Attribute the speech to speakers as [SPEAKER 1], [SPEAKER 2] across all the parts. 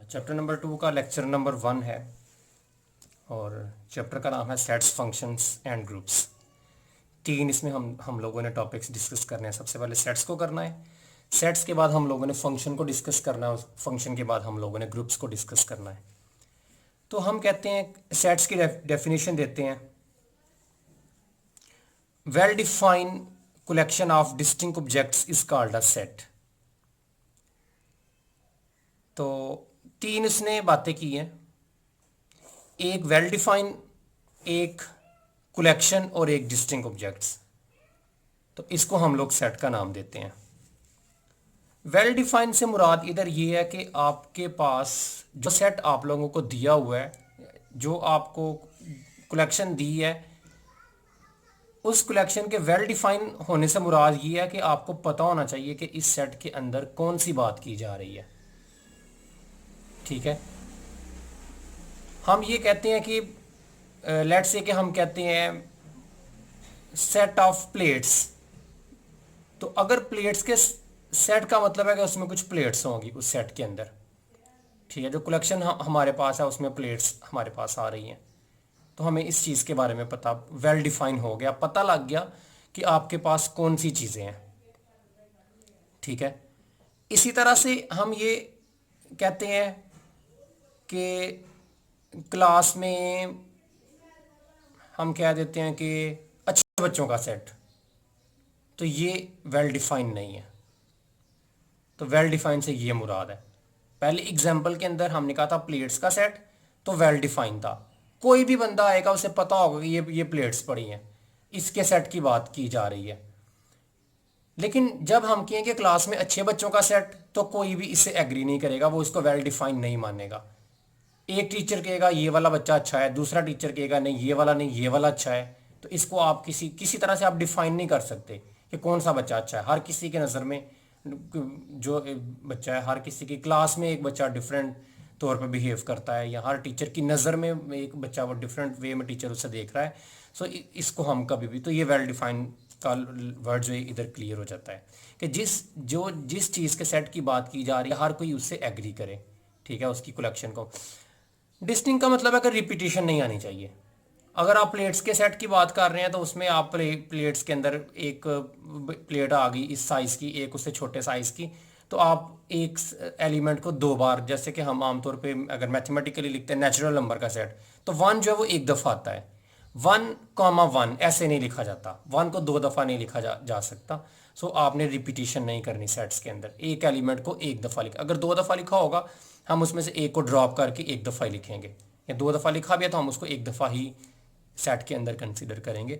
[SPEAKER 1] Chapter number 2 का lecture number 1 है और चैप्टर का नाम है सेट्स फंक्शंस एंड ग्रुप्स। 3 इसमें हम लोगों ने टॉपिक्स डिस्कस करने हैं। सबसे पहले सेट्स को करना है, सेट्स के बाद हम लोगों ने फंक्शन को डिस्कस करना है, फंक्शन के बाद हम लोगों ने ग्रुप्स को डिस्कस करना है। तो हम कहते हैं सेट्स की डेफिनेशन देते हैं, well defined collection of distinct objects is called a set. तो 3 इसने बातें की हैं, एक वेल डिफाइन, एक कलेक्शन और एक डिस्टिंक्ट ऑब्जेक्ट्स। तो इसको हम लोग सेट का नाम देते हैं। वेल डिफाइन से मुराद इधर ये है कि आपके पास जो सेट आप लोगों को दिया हुआ है, जो आपको कलेक्शन दी है, उस कलेक्शन के वेल डिफाइन होने से मुराद ये है कि आपको पता होना चाहिए कि इस सेट के अंदर कौन सी बात की जा रही है। ठीक है, हम ये कहते हैं कि लेट्स से कि हम कहते हैं सेट ऑफ प्लेट्स। तो अगर प्लेट्स के सेट का मतलब है कि उसमें कुछ प्लेट्स होंगी उस सेट के अंदर। ठीक है, जो कलेक्शन हमारे पास है उसमें प्लेट्स हमारे पास आ रही हैं, तो हमें इस चीज़ के बारे में पता वेल डिफाइन हो गया, पता लग गया कि आपके पास कौन सी चीज़ें हैं। ठीक है, इसी तरह से हम ये कहते हैं कि क्लास में हम कह देते हैं कि अच्छे बच्चों का सेट, तो ये वेल डिफाइन नहीं है। तो वेल डिफाइन से ये मुराद है, पहले एग्जाम्पल के अंदर हमने कहा था प्लेट्स का सेट, तो वेल डिफाइन था, कोई भी बंदा आएगा उसे पता होगा कि ये प्लेट्स पड़ी हैं, इसके सेट की बात की जा रही है। लेकिन जब हम कहेंगे क्लास में अच्छे बच्चों का सेट, तो कोई भी इससे एग्री नहीं करेगा, वो इसको वेल डिफाइन नहीं मानेगा। एक टीचर कहेगा ये वाला बच्चा अच्छा है, दूसरा टीचर कहेगा नहीं ये वाला नहीं, ये वाला अच्छा है। तो इसको आप किसी तरह से आप डिफाइन नहीं कर सकते कि कौन सा बच्चा अच्छा है। हर किसी के नज़र में जो बच्चा है, हर किसी की क्लास में एक बच्चा डिफरेंट तौर पर बिहेव करता है, या हर टीचर की नज़र में एक बच्चा वो डिफरेंट वे में टीचर उसे देख रहा है। सो इसको हम कभी भी, तो ये वेल डिफाइन का वर्ड जो है इधर क्लियर हो जाता है कि जिस चीज़ के सेट की बात की जा रही है हर कोई उससे एग्री करे। ठीक है, उसकी कलेक्शन को। डिस्टिंक्ट का मतलब है कि रिपीटिशन नहीं आनी चाहिए। अगर आप प्लेट्स के सेट की बात कर रहे हैं तो उसमें आप प्लेट्स के अंदर एक प्लेट आ गई इस साइज़ की, एक उससे छोटे साइज़ की, तो आप एक एलिमेंट को 2 बार, जैसे कि हम आमतौर पे अगर मैथमेटिकली लिखते हैं नेचुरल नंबर का सेट, तो 1 जो है वो एक दफ़ा आता है। 1,1 ऐसे नहीं लिखा जाता, 1 को 2 दफ़ा नहीं लिखा जा सकता। सो आपने रिपीटिशन नहीं करनी सेट्स के अंदर, एक एलिमेंट को एक दफ़ा लिखा। अगर 2 दफ़ा लिखा होगा हम उसमें से एक को ड्रॉप करके एक दफ़ा ही लिखेंगे, या 2 दफ़ा लिखा भी है तो हम उसको एक दफ़ा ही सेट के अंदर कंसीडर करेंगे।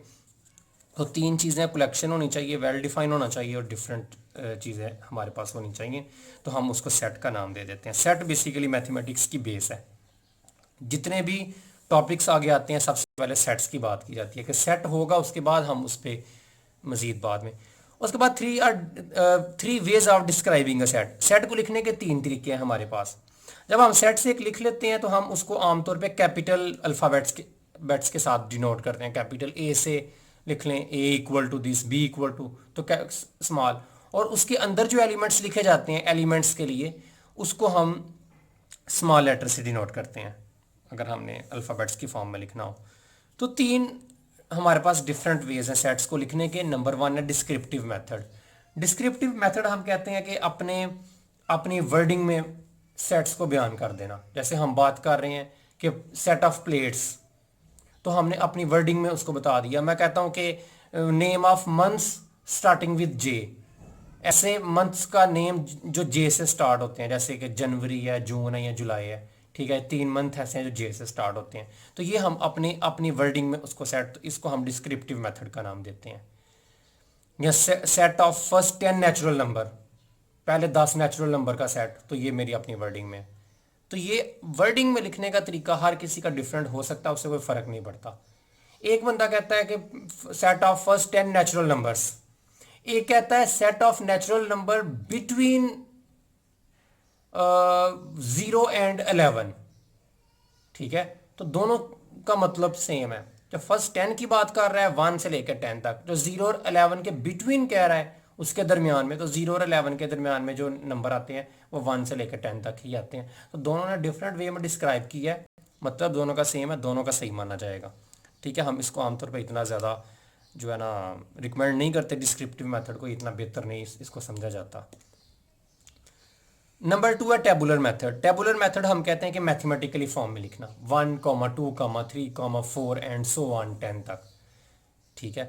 [SPEAKER 1] तो 3 चीज़ें, कलेक्शन होनी चाहिए, वेल डिफाइन होना चाहिए और डिफरेंट चीज़ें हमारे पास होनी चाहिए, तो हम उसको सेट का नाम दे देते हैं। सेट बेसिकली मैथमेटिक्स की बेस है। जितने भी टॉपिक्स आगे आते हैं सबसे पहले सेट्स की बात की जाती है कि सेट होगा, उसके बाद हम उस पर मज़ीद बाद में। उसके बाद 3 ways of describing a set. Set को लिखने के 3 तरीके हैं हमारे पास। जब हम सेट से एक लिख लेते हैं तो हम उसको आमतौर पे कैपिटल अल्फ़ाबेट्स के साथ डिनोट करते हैं। कैपिटल ए से लिख लें, A equal to this, B equal to, तो स्मॉल, और उसके अंदर जो एलिमेंट्स लिखे जाते हैं एलिमेंट्स के लिए, उसको हम स्मॉल लेटर से डिनोट करते हैं अगर हमने अल्फ़ाबेट्स की फॉर्म में लिखना हो। तो 3 हमारे पास डिफरेंट वेज हैं सेट्स को लिखने के। नंबर 1 है डिस्क्रिप्टिव मेथड। डिस्क्रिप्टिव मेथड हम कहते हैं कि अपनी वर्डिंग में सेट्स को बयान कर देना। जैसे हम बात कर रहे हैं कि सेट ऑफ प्लेट्स, तो हमने अपनी वर्डिंग में उसको बता दिया। मैं कहता हूं कि name of months starting with J, ऐसे मंथ्स का नेम जो जे से स्टार्ट होते हैं, जैसे कि जनवरी है, जून है या जुलाई है। ठीक है, 3 मंथ ऐसे हैं जो जे से स्टार्ट होते हैं। तो ये हम अपनी वर्डिंग में उसको सेट, तो इसको हम डिस्क्रिप्टिव मेथड का नाम देते हैं। या set of first 10 natural number, पहले 10 नेचुरल नंबर का सेट, तो ये मेरी अपनी वर्डिंग में। तो ये वर्डिंग में लिखने का तरीका हर किसी का डिफरेंट हो सकता है, उससे कोई फर्क नहीं पड़ता। एक बंदा कहता है कि set of first 10 natural numbers, एक कहता है set of natural number between 0 and 11। ठीक है, तो दोनों का मतलब सेम है। जो फर्स्ट 10 की बात कर रहा है 1 से लेकर 10 तक, जो 0 और 11 के बिटवीन कह रहा है उसके दरमियान में तो 0 और 11 के दरमियान में जो नंबर आते हैं वो 1 से लेकर 10 तक ही आते हैं। तो दोनों ने डिफरेंट वे में डिस्क्राइब किया है, मतलब दोनों का सेम है, दोनों का सही माना जाएगा। ठीक है, हम इसको आमतौर पर इतना ज़्यादा जो है ना रिकमेंड नहीं करते, डिस्क्रिप्टिव मेथड को इतना बेहतर नहीं इसको समझा जाता। नंबर 2 है टेबुलर मेथड। टेबुलर मेथड हम कहते हैं कि मैथमेटिकली फॉर्म में लिखना, 1, 2, 3, 4 एंड सो ऑन 10 तक। ठीक है,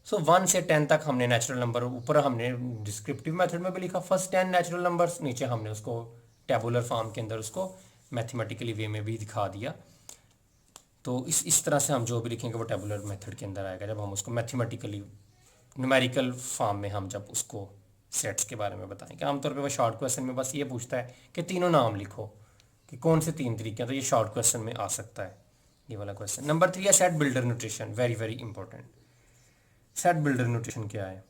[SPEAKER 1] सो 1 से 10 तक हमने नेचुरल नंबर, ऊपर हमने डिस्क्रिप्टिव मेथड में भी लिखा फर्स्ट 10 नेचुरल नंबर्स, नीचे हमने उसको टेबुलर फॉर्म के अंदर उसको मैथमेटिकली वे में भी दिखा दिया। तो इस तरह से हम जो भी लिखेंगे वो टेबुलर मेथड के अंदर आएगा, जब हम उसको मैथमेटिकली न्यूमेरिकल फॉर्म में हम जब उसको सेट्स के बारे में बताएंगे। आमतौर पे वो शॉर्ट क्वेश्चन में बस ये पूछता है कि तीनों नाम लिखो कि कौन से 3 तरीके हैं, तो ये शॉर्ट क्वेश्चन में आ सकता है ये वाला क्वेश्चन। नंबर 3 है set builder nutrition, very very important. Set builder notation क्या है?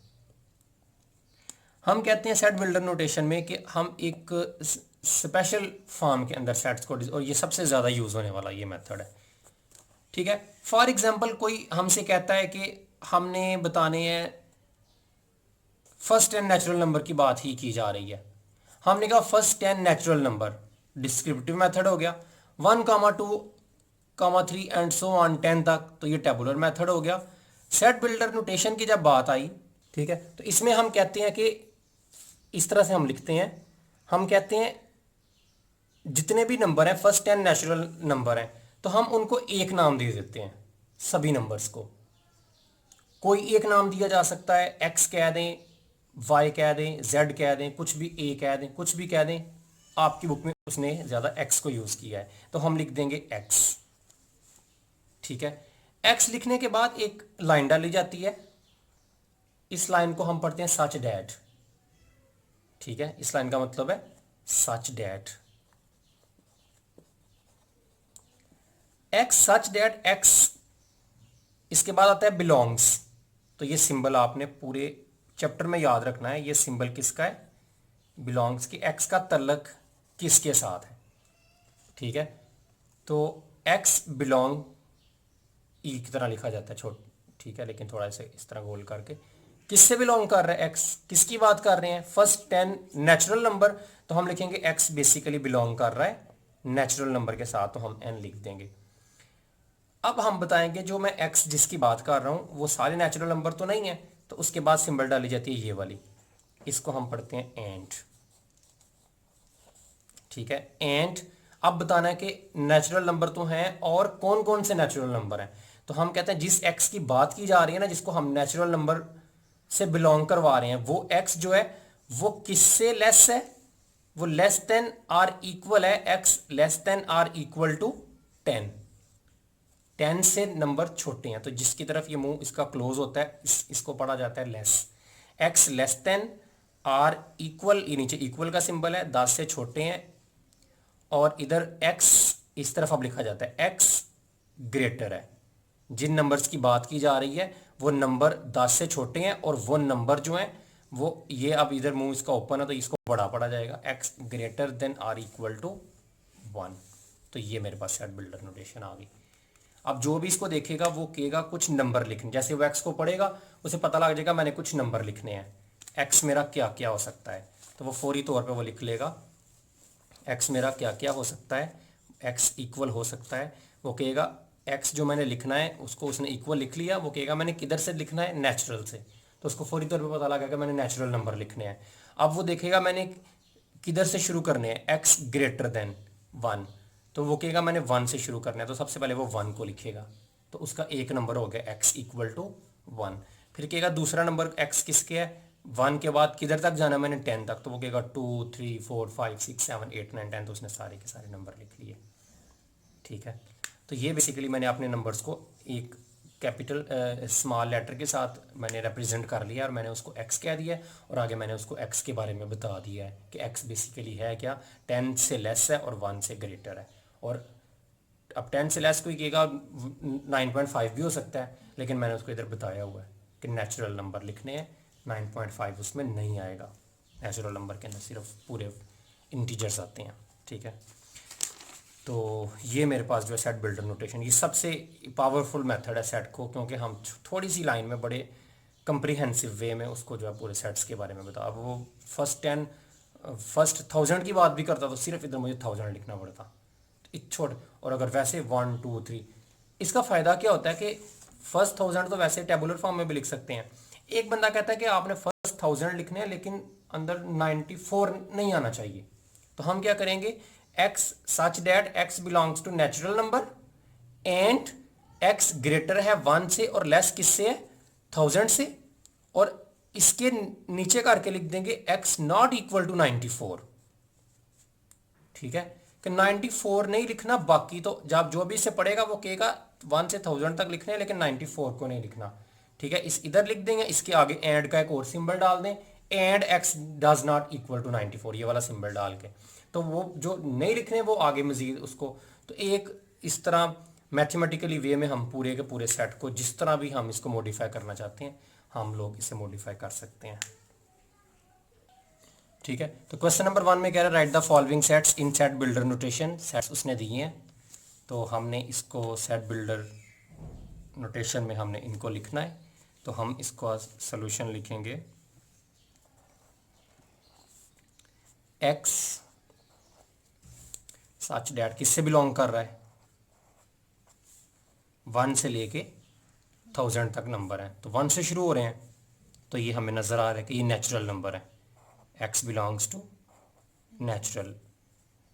[SPEAKER 1] हम कहते हैं सेट बिल्डर नोटेशन में कि हम एक स्पेशल फॉर्म के अंदर सेट्स को, और ये सबसे ज़्यादा यूज़ होने वाला ये मेथड है। ठीक है, फॉर एग्जांपल कोई हमसे कहता है कि हमने बताने हैं फर्स्ट 10 नेचुरल नंबर की बात ही की जा रही है, हमने कहा first 10 natural number, descriptive method हो गया, 1, 2, 3 एंड सो ऑन 10 तक, तो ये टेबुलर मेथड हो गया। सेट बिल्डर नोटेशन की जब बात आई, ठीक है, तो इसमें हम कहते हैं कि इस तरह से हम लिखते हैं, हम कहते हैं जितने भी नंबर हैं फर्स्ट 10 नेचुरल नंबर हैं, तो हम उनको एक नाम दे देते हैं, सभी नंबर्स को। कोई एक नाम दिया जा सकता है, एक्स कह दें, वाई कह दें, जेड कह दें, कुछ भी ए कह दें, कुछ भी कह दें। आपकी बुक में उसने ज़्यादा एक्स को यूज़ किया है, तो हम लिख देंगे एक्स। ठीक है, एक्स लिखने के बाद एक लाइन डाली जाती है, इस लाइन को हम पढ़ते हैं सच डैट। ठीक है, इस लाइन का मतलब है such that, x such that x. इसके बाद आता है बिलोंग्स, तो ये सिंबल आपने पूरे चैप्टर में याद रखना है, ये सिंबल किसका है? बिलोंग्स की, एक्स का तल्लक किसके साथ है। ठीक है, तो एक्स बिलोंग ई की तरह लिखा जाता है छोट, ठीक है, लेकिन थोड़ा सा इस तरह गोल करके, किससे बिलोंग कर रहा है एक्स, किसकी बात कर रहे हैं? फर्स्ट 10 नेचुरल नंबर, तो हम लिखेंगे एक्स बेसिकली बिलोंग कर रहा है नेचुरल नंबर के साथ, तो हम एन लिख देंगे। अब हम बताएंगे जो मैं एक्स जिसकी बात कर रहा हूं वो सारे नेचुरल नंबर तो नहीं है, तो उसके बाद सिंबल डाली जाती है ये वाली, इसको हम पढ़ते हैं एंड। ठीक है, एंड अब बताना है कि नेचुरल नंबर तो हैं और कौन कौन से नेचुरल नंबर हैं। तो हम कहते हैं जिस एक्स की बात की जा रही है ना, जिसको हम नेचुरल नंबर से बिलोंग करवा रहे हैं, वो एक्स जो है वो किससे लेस है? वो लेस देन आर इक्वल है, x less than or equal to 10। 10 से नंबर छोटे हैं, तो जिसकी तरफ ये मुंह इसका क्लोज होता है इसको पढ़ा जाता है less. X less than or equal, ये नीचे इक्वल का सिंबल है, 10 से छोटे हैं, और इधर एक्स इस तरफ अब लिखा जाता है एक्स ग्रेटर है। जिन नंबर्स की बात की जा रही है वो नंबर 10 से छोटे हैं, और वो नंबर जो है वो ये, अब इधर मुंह इसका ओपन है तो इसको बड़ा पड़ा जाएगा, x greater than or equal to 1। तो ये मेरे पास सेट बिल्डर नोटेशन आ गई। अब जो भी इसको देखेगा वो कहेगा कुछ नंबर लिखने, जैसे वो एक्स को पढ़ेगा उसे पता लग जाएगा मैंने कुछ नंबर लिखने हैं, एक्स मेरा क्या क्या हो सकता है, तो वो फौरी तौर पे वो लिख लेगा एक्स मेरा क्या क्या हो सकता है। एक्स इक्वल हो सकता है, वो कहेगा एक्स जो मैंने लिखना है उसको उसने इक्वल लिख लिया, वो कहेगा मैंने किधर से लिखना है? नेचुरल से, तो उसको फौरी तौर पे पता लगेगा मैंने नेचुरल नंबर लिखने हैं। अब वो देखेगा मैंने किधर से शुरू करने हैं, एक्स ग्रेटर देन 1, तो वो कहेगा मैंने 1 से शुरू करना है, तो सबसे पहले वो 1 को लिखेगा, तो उसका एक नंबर हो गया एक्स इक्वल टू 1। फिर कहेगा दूसरा नंबर एक्स किसके है, 1 के बाद किधर तक जाना है मैंने 10 तक, तो वो कहेगा 2 3 4 5 6 7 8 9 10, तो उसने सारे के सारे नंबर लिख लिए। ठीक है, तो ये बेसिकली मैंने अपने नंबर्स को एक कैपिटल स्मॉल लेटर के साथ मैंने रिप्रेजेंट कर लिया, और मैंने उसको एक्स कह दिया है, और आगे मैंने उसको एक्स के बारे में बता दिया है कि एक्स बेसिकली है क्या, 10 से लेस है और 1 से ग्रेटर है। और अब 10 से लेस कोई कहेगा 9.5 भी हो सकता है, लेकिन मैंने उसको इधर बताया हुआ है कि नेचुरल नंबर लिखने हैं, 9.5 उसमें नहीं आएगा, नेचुरल नंबर के अंदर सिर्फ पूरे इंटीजर्स आते हैं। ठीक है, तो ये मेरे पास जो है सेट बिल्डर नोटेशन, ये सबसे पावरफुल मेथड है सेट को, क्योंकि हम थोड़ी सी लाइन में बड़े कंप्रीहेंसिव वे में उसको जो है पूरे सेट्स के बारे में बता। अब वो फर्स्ट 1000 की बात भी करता तो सिर्फ इधर मुझे 1000 लिखना पड़ता, तो छोड़। और अगर वैसे 1 2 3, इसका फ़ायदा क्या होता है कि फर्स्ट 1000 तो वैसे टेबुलर फॉर्म में भी लिख सकते हैं। एक बंदा कहता है कि आपने फर्स्ट 1000 लिखने हैं लेकिन अंदर 94 नहीं आना चाहिए, तो हम क्या करेंगे, x such that x belongs to natural number and x greater है 1 से और लेस किससे है, 1000 से, और इसके नीचे करके लिख देंगे x नॉट इक्वल टू 94। ठीक है, कि 94 नहीं लिखना, बाकी तो जब जो भी इसे पढ़ेगा वो कहेगा 1 से 1000 तक लिखने हैं लेकिन 94 को नहीं लिखना। ठीक है, इस इधर लिख देंगे, इसके आगे एंड का एक और सिंबल डाल दें, and x does not equal to 94, ये वाला सिंबल डाल के, तो वो जो नहीं लिखने वो आगे मजीद उसको, तो एक इस तरह मैथमेटिकली वे में हम पूरे के पूरे सेट को जिस तरह भी हम इसको मॉडिफाई करना चाहते हैं हम लोग इसे मॉडिफाई कर सकते हैं। ठीक है, तो क्वेश्चन नंबर 1 में कह रहा है right the following sets in set builder notation. Sets उसने दिए हैं, तो हमने इसको सेट बिल्डर नोटेशन में हमने इनको लिखना है। तो हम इसको सोल्यूशन लिखेंगे x सच डैट किससे बिलोंग कर रहा है, 1 से लेके 1000 तक नंबर है, तो 1 से शुरू हो रहे हैं, तो ये हमें नज़र आ रहा है कि ये नेचुरल नंबर है, x belongs to natural,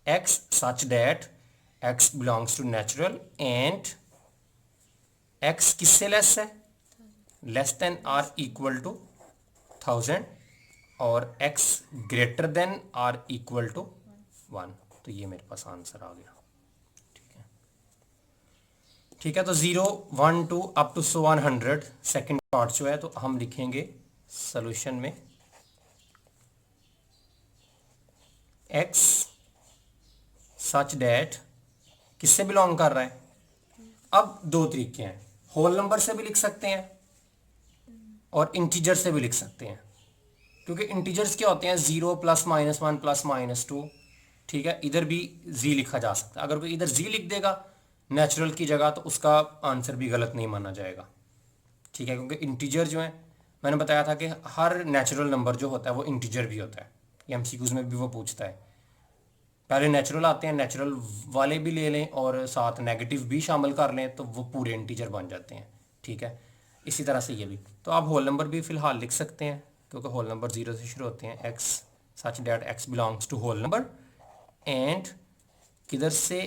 [SPEAKER 1] x such that x belongs to natural and x किससे लेस है, less than or equal to 1000 और x greater than or equal to 1, तो ये मेरे पास आंसर आ गया। ठीक है, तो 0 1 2 अप टू 100 सेकेंड पार्ट जो है, तो हम लिखेंगे सोल्यूशन में x सच डैट किससे बिलोंग कर रहा है। अब दो तरीके हैं, होल नंबर से भी लिख सकते हैं और इंटीजर से भी लिख सकते हैं, क्योंकि इंटीजर्स क्या होते हैं 0 प्लस माइनस 1 प्लस माइनस 2। ठीक है, इधर भी z लिखा जा सकता है, अगर कोई इधर z लिख देगा नेचुरल की जगह तो उसका आंसर भी गलत नहीं माना जाएगा। ठीक है, क्योंकि इंटीजर जो है मैंने बताया था कि हर नेचुरल नंबर जो होता है वो इंटीजर भी होता है, ये एमसीक्यूज में भी वो पूछता है। पहले नेचुरल आते हैं, नेचुरल वाले भी ले लें और साथ नेगेटिव भी शामिल कर लें तो वो पूरे इंटीजर बन जाते हैं। ठीक है, इसी तरह से ये भी, तो आप होल नंबर भी फिलहाल लिख सकते हैं क्योंकि होल नंबर 0 से शुरू होते हैं। x such that x belongs to whole number and किधर से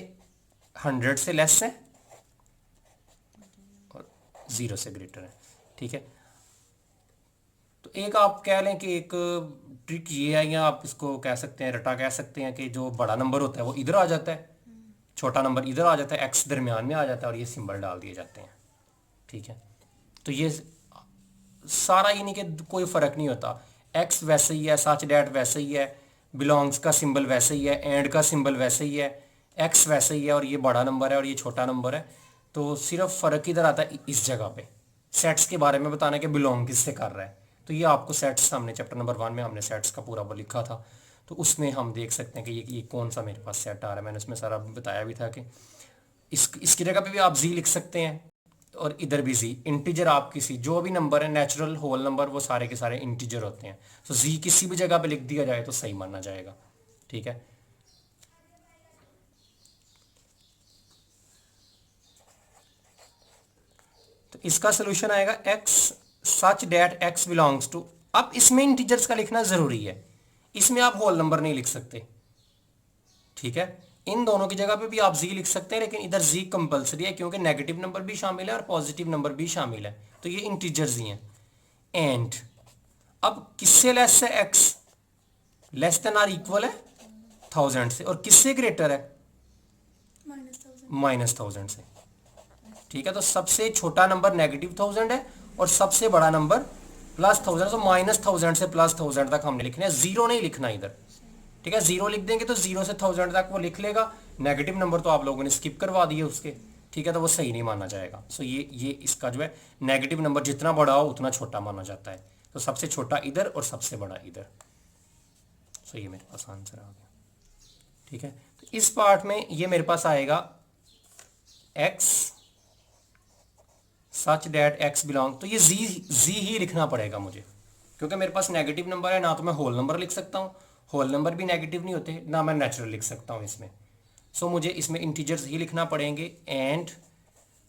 [SPEAKER 1] 100 से लेस है और 0 से ग्रेटर है। ठीक है, तो एक आप कह लें कि एक ट्रिक ये है, या आप इसको कह सकते हैं रटा कह सकते हैं कि जो बड़ा नंबर होता है वो इधर आ जाता है, छोटा नंबर इधर आ जाता है, x दरमियान में आ जाता है और ये सिंबल डाल दिए जाते हैं। ठीक है, तो ये सारा ये नहीं कि कोई फ़र्क नहीं होता, x वैसे ही है, सच डैट वैसे ही है, बिलोंग्स का सिंबल वैसे ही है, एंड का सिंबल वैसे ही है, x वैसे ही है और ये बड़ा नंबर है और ये छोटा नंबर है, तो सिर्फ फ़र्क इधर आता है इस जगह पे सेट्स के बारे में बताना कि बिलोंग किससे कर रहा है। तो ये आपको सेट्स हमने चैप्टर नंबर 1 में हमने सेट्स का पूरा वो लिखा था, तो उसमें हम देख सकते हैं कि ये कौन सा मेरे पास सेट आ रहा है। मैंने उसमें सारा बताया भी था कि इसकी जगह पे भी आप जी लिख सकते हैं और इधर भी जी, इंटीजर आप किसी जो भी नंबर है नेचुरल होल नंबर वो सारे के सारे इंटीजर होते हैं, तो जी किसी भी जगह पे लिख दिया जाए तो सही माना जाएगा। ठीक है, तो इसका सोल्यूशन आएगा x such that x belongs to, अब इसमें इंटीजर्स का लिखना जरूरी है, इसमें आप होल नंबर नहीं लिख सकते। ठीक है, इन दोनों की जगह पे भी आप जी लिख सकते हैं, लेकिन इधर जी कंपलसरी है क्योंकि नेगेटिव नंबर भी शामिल है और पॉजिटिव नंबर भी शामिल है, तो ये इंटीजर्स ही हैं। एंड अब किससे लेस है x, less than or equal है 1000 से, और किससे ग्रेटर है -1000 से। ठीक है, तो सबसे छोटा नंबर -1000 है और सबसे बड़ा नंबर +1000, तो -1000 से +1000 तक हमने लिखना है, 0 नहीं लिखना इधर। ठीक है, 0 लिख देंगे तो 0 से 1000 तक वो लिख लेगा, नेगेटिव नंबर तो आप लोगों ने स्किप करवा दिए उसके। ठीक है, तो वो सही नहीं माना जाएगा। सो ये इसका जो है नेगेटिव नंबर जितना बड़ा हो उतना छोटा माना जाता है, तो सबसे छोटा इधर और सबसे बड़ा इधर। सो ये मेरे पास आंसर आ गया। ठीक है, तो इस पार्ट में ये मेरे पास आएगा x such that x belong, तो ये जी ही लिखना पड़ेगा मुझे, क्योंकि मेरे पास नेगेटिव नंबर है। ना तो मैं होल नंबर लिख सकता हूँ, होल नंबर भी नेगेटिव नहीं होते, ना मैं नेचुरल लिख सकता हूँ इसमें। सो मुझे इसमें इंटीजर्स ही लिखना पड़ेंगे। एंड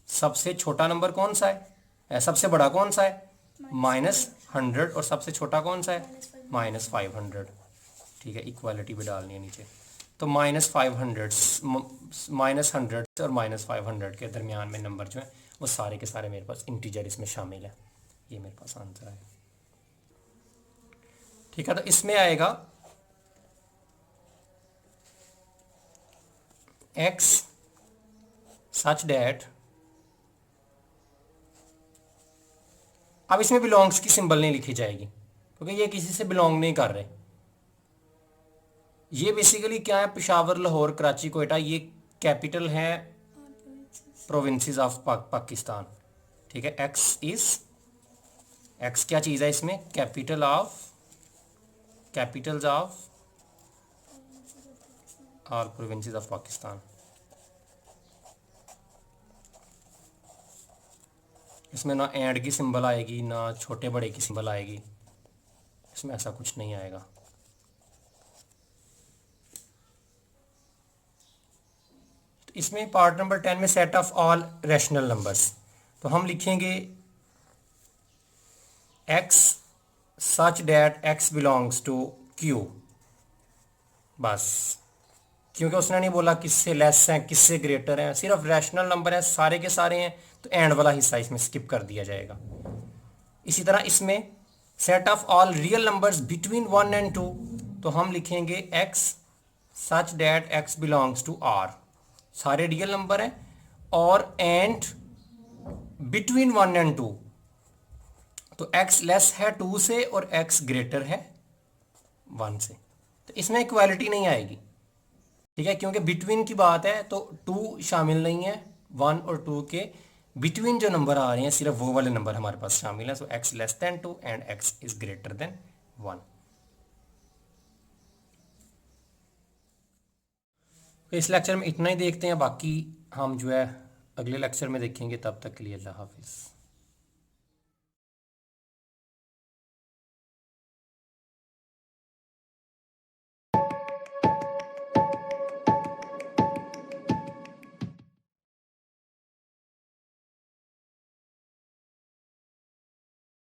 [SPEAKER 1] सबसे छोटा नंबर कौन सा है, सबसे बड़ा कौन सा है, -100, और सबसे छोटा कौन सा है, -500। ठीक है, इक्वालिटी भी डालनी है नीचे। तो -500 और -500 के दरमियान में नंबर जो है वो सारे के सारे मेरे पास इंटीजर इसमें शामिल है। ये मेरे पास आंसर है। ठीक है, तो इसमें आएगा x सच डैट, अब इसमें बिलोंग्स की सिंबल नहीं लिखी जाएगी क्योंकि ये किसी से बिलोंग नहीं कर रहे। ये बेसिकली क्या है, पेशावर, लाहौर, कराची, कोयटा, ये कैपिटल है प्रोविंसेस ऑफ पाकिस्तान। ठीक है, एक्स क्या चीज़ है इसमें, Capitals of all provinces of Pakistan. इसमें ना एंड की सिंबल आएगी, ना छोटे बड़े की सिंबल आएगी, इसमें ऐसा कुछ नहीं आएगा। तो इसमें पार्ट नंबर 10 में set of all rational numbers, तो हम लिखेंगे x such that x belongs to q, बस, क्योंकि उसने नहीं बोला किससे लेस हैं किससे ग्रेटर हैं, सिर्फ रैशनल नंबर है, सारे के सारे हैं, तो एंड वाला हिस्सा इसमें स्किप कर दिया जाएगा। इसी तरह इसमें set of all real numbers between 1 and 2, तो हम लिखेंगे x such that x belongs to r, सारे रियल नंबर हैं, और एंड बिटवीन 1 and 2, तो x लेस है 2 से और x ग्रेटर है 1 से, तो इसमें इक्वालिटी नहीं आएगी। ठीक है, क्योंकि बिटवीन की बात है तो 2 शामिल नहीं है, 1 और 2 के बिटवीन जो नंबर आ रहे हैं सिर्फ वो वाले नंबर हमारे पास शामिल है। सो x less then 2 and x is greater than 1। इस लेक्चर में इतना ही देखते हैं, बाकी हम जो है अगले लेक्चर में देखेंगे। तब तक के लिए अल्लाह हाफिज़।